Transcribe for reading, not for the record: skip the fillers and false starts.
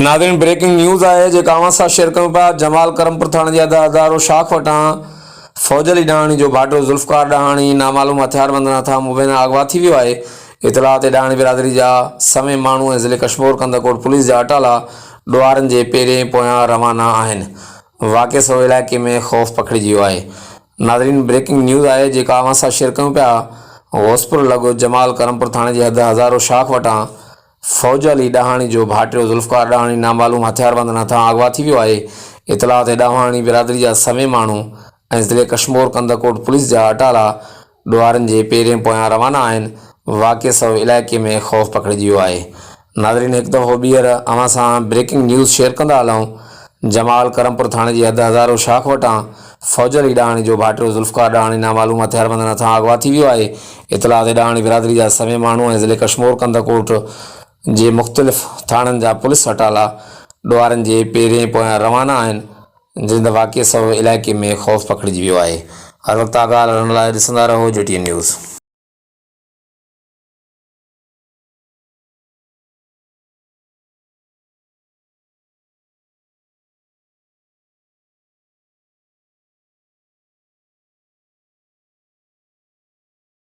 नाज़रीन breaking news आहे जेका अवां सां शेयर कयूं पिया। जमाल करमपुर थाणे जे हज़ारो शाख वटां फौज अली डहाणी जो भाटो ज़ुल्फ़कार डहाणी नामालूम हथियारबंद हथां मुबैना अगवा थी वियो आहे। इतला ते डहाणी बिरादरी जा समें माण्हू ऐं ज़िले कश्मीर कंदकोट पुलिस जा अटाला ॾुआरनि जे पेरें पोयां रवाना आहिनि। वाक़े सो इलाइक़े में ख़ौफ़ पखिड़िजी वियो आहे। नाज़रीन ब्रेकिंग न्यूज़ आहे जेका अवां सां शेयर कयूं पिया। होसपुर लॻो जमाल करमपुर थाणे जे हद हज़ारो शाख वटां फौज अली डहाणी जो भाटियो ज़ुल्फ़कार डहाणी नामालूम हथियारबंद हथां अगवा थी वियो आहे। इतला ते डहाणी बिरादरी जा समें माण्हू ऐं ज़िले कश्मीर कंदकोट पुलिस जा अटाला ॾुआरनि जे पेरें पोयां रवाना आहिनि। वाक़े सो इलाइक़े में ख़ौफ़ पखिड़िजी वियो आहे। नाज़रीन हिकु दफ़ो ॿीहर अवां सां ब्रेकिंग न्यूज़ शेयर कंदा हलूं। जमाल करमपुर थाणे जी हद हज़ारो शाख वटां फौज अली डहाणी जो भाटियो ज़ुल्फ़कार डहाणी नामालूम हथियारबंद हथां अगवा थी वियो आहे। इतला ते डहाणी बिरादरी जा समें माण्हू ऐं ज़िले कश्मीर कंदकोट जे मुख़्तलिफ़ थाणनि जा पुलिस अटाला ॾुआरनि जे पेरें पोयां रवाना आहिनि। जिन वाक़े सो इलाइक़े में ख़ौफ़ पखिड़िजी वियो आहे। हर वक़्तु आगाह रहण लाइ ॾिसंदा रहो JTN न्यूज़।